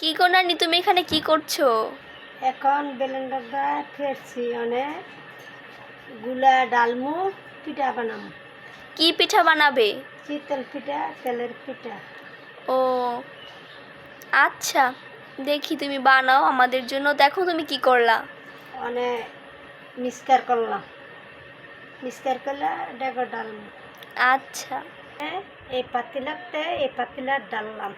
কি গো নানি, তুমি এখানে কি করছো? এখন ব্লেন্ডারটা ফেরছি অনেক গুলা ডালমু পিঠা বানামু। কি পিঠা বানাবে? শীতল পিঠা, তেলের পিঠা। ও আচ্ছা, দেখি তুমি বানাও আমাদের জন্য। দেখো তুমি কি করলা। অনেক মিক্সকার করলাম, মিক্সকার করলে ডেগো ডালমু। আচ্ছা, এই পাতিলাতে এই পাতিলা ডাললাম।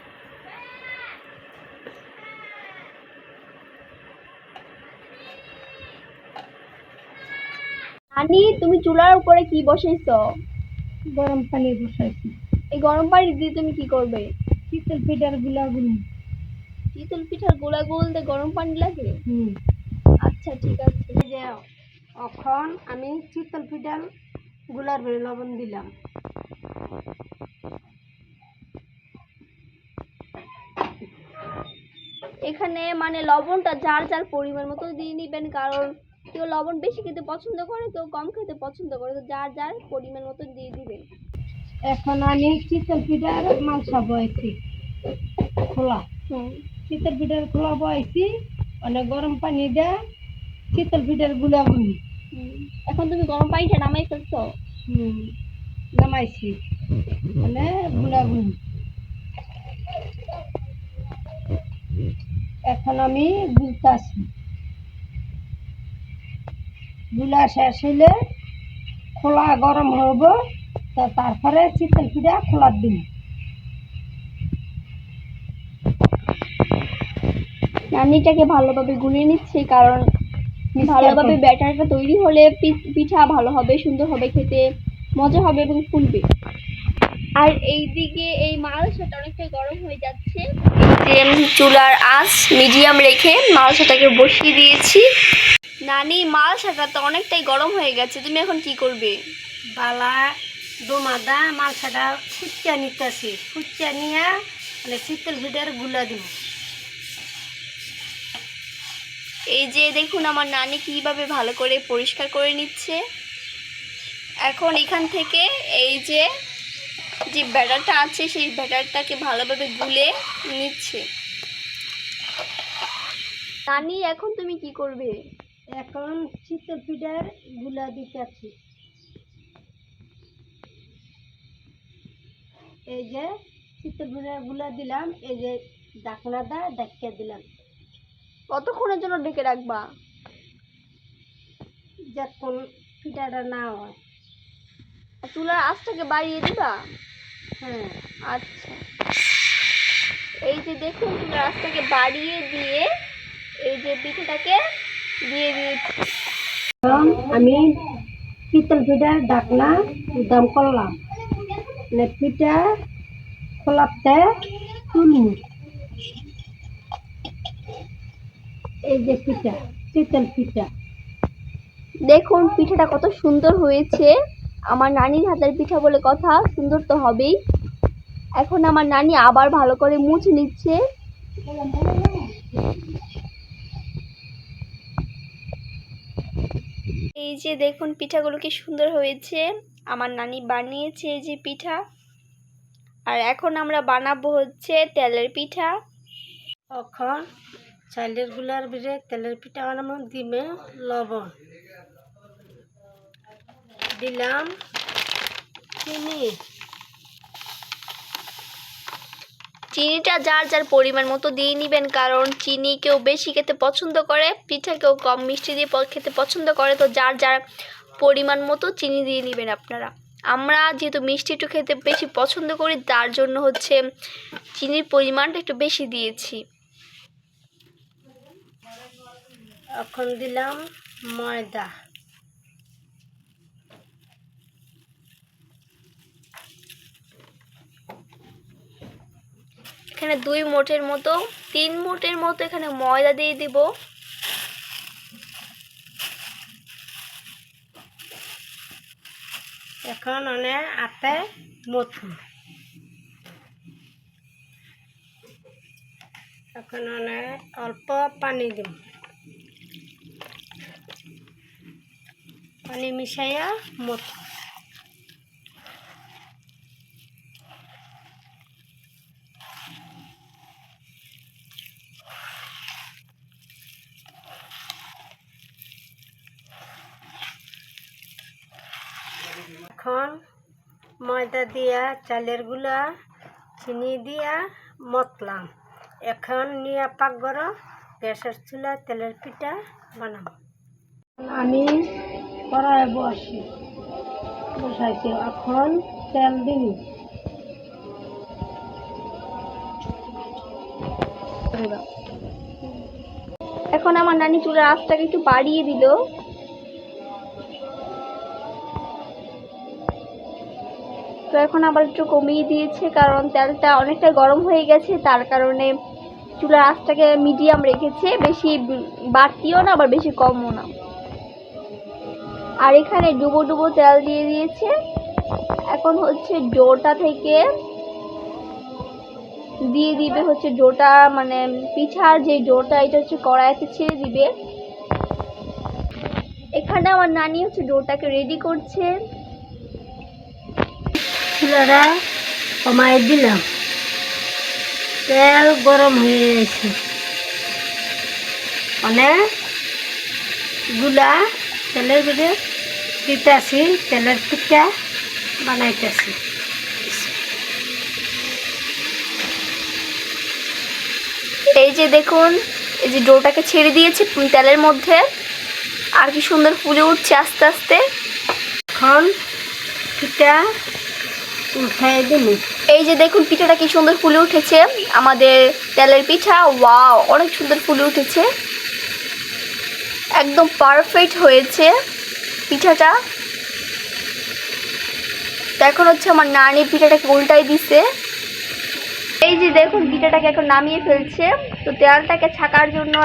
নানি তুমি চুলার উপরে কি বসাইছো? গরম পানি বসাইছি। এই গরম পানি দিয়ে তুমি কি করবে? শীতল পিঠার গুলাগুলি। চিতল পিঠার গোলা গুলতে গরম পানি লাগে? আচ্ছা ঠিক আছে। এখন আমি শীতল পিঠার গুলার বেড়ে লবণ দিলাম। এখানে মানে লবণটা যার যার পরিমাণ মতো দিয়ে নিবেন, কারণ কেউ লবণ বেশি খেতে পছন্দ করে, কেউ কম খেতে পছন্দ করে, তো যার যার পরিমাণ মতো দিয়ে দিবেন। এখন আমি শীতল পিঠার মালসা বয়েছি খোলা। শীতল পিঠার খোলা বয়েছি, অনেক গরম পানি দেয় শীতল পিঠার গুলাগুলি। এখন তুমি গরম পানিটা নামাই ফেলছো? নামাইছি মানে গুলাগুলি। এখন আমি গুলতাছি, গুলা শেষ হইলে খোলা গরম হব, তারপরে শীতল পিঠা খোলা দিন। নানিটাকে ভালোভাবে গুলিয়ে নিচ্ছি, কারণ ভালোভাবে ব্যাটারটা তৈরি হলে পিঠা ভালো হবে, সুন্দর হবে, খেতে মজা হবে এবং ফুলবে। আর এইদিকে এই মালসাটা অনেকটা গরম হয়ে যাচ্ছে, যে চুলার আঁচ মিডিয়াম রেখে মালসাটাকে বসিয়ে দিয়েছি। নানি মালসাটা তো অনেকটাই গরম হয়ে গেছে, তুমি এখন কি করবে? বালা দোমাদা মালসাটা ফুচকা নিতেছি, ফুচকা নিয়ে মানে শীতল পিঠার গুলা দিব। এই যে দেখুন আমার নানি কিভাবে ভালো করে পরিষ্কার করে নিচ্ছে। এখন এখান থেকে এই যে যে ব্যাটারটা আছে সেই ব্যাটারটাকে ভালোভাবে গুলে নিচ্ছে। নানি এখন তুমি কি করবে? এখন শীতল পিঠার গুলা দিতেছি। এই যে শীতল পিঠার গুলা দিলাম, এই যে ঢাকনাটা ঢাকিয়ে দিলাম। কতক্ষণের জন্য ঢেকে রাখবা? যখন পিঠাটা না হয়। চুলার আঁচটাকে বাড়িয়ে দিবা? হ্যাঁ। আচ্ছা, এই যে দেখুন চুলার আঁচটাকে বাড়িয়ে দিয়ে এই যে পিঠাটাকে দিয়ে দিয়েছি। এখন আমি শীতল পিঠার ঢাকনা দাম করলাম, মানে পিঠা খোলাতে তুলি। এই যে পিঠা, শীতল পিঠা। দেখুন পিঠাটা কত সুন্দর হয়েছে। আমার নানির হাতের পিঠা বলে কথা, সুন্দর তো হবেই। এখন আমার নানি আবার ভালো করে মুছে নিচ্ছে। এই যে দেখুন পিঠাগুলো কি সুন্দর হয়েছে, আমার নানি বানিয়েছে এই যে পিঠা। আর এখন আমরা বানাবো হচ্ছে তেলের পিঠা। এখন চালের গুলার ভিতরে তেলের পিঠা বানাবো। দিমে লবণ দিলাম, চিনি। চিনিটা যার যার পরিমাণ মতো দিয়ে নেবেন, কারণ চিনি কেউ বেশি খেতে পছন্দ করে, পিঠা কেউ কম মিষ্টি দিয়ে খেতে পছন্দ করে, তো যার যার পরিমাণ মতো চিনি দিয়ে নেবেন আপনারা। আমরা যেহেতু মিষ্টি একটু খেতে বেশি পছন্দ করি, তার জন্য হচ্ছে চিনির পরিমাণটা একটু বেশি দিয়েছি। এখন দিলাম ময়দা, এখানে 2 মোটের মতো 3 মোটের মতো এখানে ময়দা দিয়ে দিব। এখন অনেক আতে মথু। এখন অনেক অল্প পানি দিব, পানি মিশাইয়া মথু। এখন ময়দা দিয়া চালের গুলা চিনি দিয়া মতলাম। এখন নিয়ে পাকঘর গ্যাসের চুলা তেলের পিঠা বানাবো। আমি কড়াই বসাইছি, এখন তেল দিন। এখন আমার নানি চুলার আঁচটাকে একটু বাড়িয়ে দিল। তো এখন আবার একটু কমিয়ে দিয়েছে, কারণ তেলটা অনেকটা গরম হয়ে গেছে, তার কারণে চুলার আঁচটাকে মিডিয়াম রেখেছে, বেশি বাড়তিও না আবার বেশি কমও না। আর এখানে ডুবো ডুবো তেল দিয়ে দিয়েছে। এখন হচ্ছে ডোটা থেকে দিয়ে দিবে হচ্ছে ডোটা, মানে পিঠার যে ডোটা, এটা হচ্ছে কড়াইতে ছেড়ে দিবে। এখানে আমার নানি হচ্ছে ডোটাকে রেডি করছে। চুলাটা কমাই দিলাম, তেল গরম হয়ে গেছে, অনেক গুলা তেলের ভিতরে দিতেছি, তেলের পিঠা বানাইতেছি। এই যে দেখুন, এই যে ডোটাকে ছেড়ে দিয়েছে তেলের মধ্যে, আর কি সুন্দর ফুলে উঠছে আস্তে আস্তে। এখন পিঠা উঠাই দিন। এই যে দেখুন পিঠাটা কি সুন্দর ফুলে উঠেছে, আমাদের তেলের পিঠা। ওয়াও, অনেক সুন্দর ফুলে উঠেছে, একদম পারফেক্ট হয়েছে পিঠাটা। তো এখন হচ্ছে আমার নানি পিঠাটাকে উল্টাই দিছে। এই যে দেখুন পিঠাটাকে এখন নামিয়ে ফেলছে। তো তেলটাকে ছাকার জন্য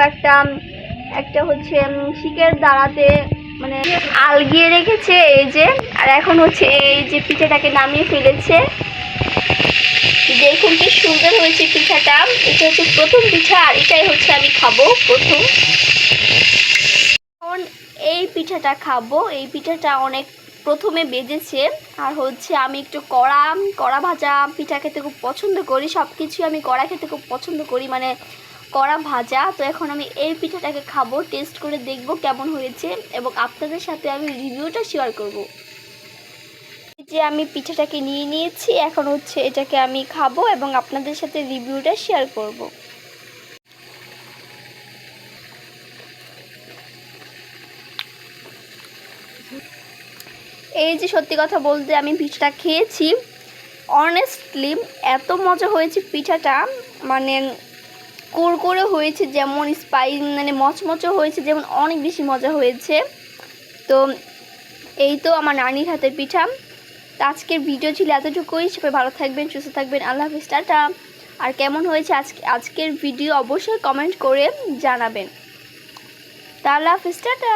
একটা হচ্ছে শিকের দাঁড়াতে মানে আলগিয়ে রেখেছে, এই যে। আর এখন হচ্ছে এই যে পিঠাটাকে নামিয়ে ফেলেছে। দেখুন কি সুন্দর হয়েছে পিঠাটা। এটা হচ্ছে প্রথম পিঠা, আর এটাই হচ্ছে আমি খাবো প্রথম। এখন এই পিঠাটা খাবো। এই পিঠাটা অনেক প্রথমে বেজেছে, আর হচ্ছে আমি একটু কড়া ভাজা পিঠা খেতে খুব পছন্দ করি। সব কিছুই আমি কড়া খেতে খুব পছন্দ করি, মানে কড়া ভাজা। তো এখন আমি এই পিঠাটাকে খাবো, টেস্ট করে দেখবো কেমন হয়েছে, এবং আপনাদের সাথে আমি রিভিউটা শেয়ার করব। যে আমি পিঠাটাকে নিয়ে নিয়েছি, এখন হচ্ছে এটাকে আমি খাবো এবং আপনাদের সাথে রিভিউটা শেয়ার করব। এই যে সত্যি কথা বলতে আমি পিঠাটা খেয়েছি, অনেস্টলি এত মজা হয়েছে পিঠাটা, মানে কুরকুরে হয়েছে যেমন, মানে মচমচে হয়েছে যেমন, অনেক বেশি মজা হয়েছে। তো এই তো আমার নানির হাতের পিঠা। তো আজকের ভিডিও ছিল এতটুকুই। সবাই ভালো থাকবেন, সুস্থ থাকবেন, আল্লাহ হাফিজ, টাটা। আর কেমন হয়েছে আজকের ভিডিও অবশ্যই কমেন্ট করে জানাবেন। তা আল্লাহ হাফিজ, টাটা।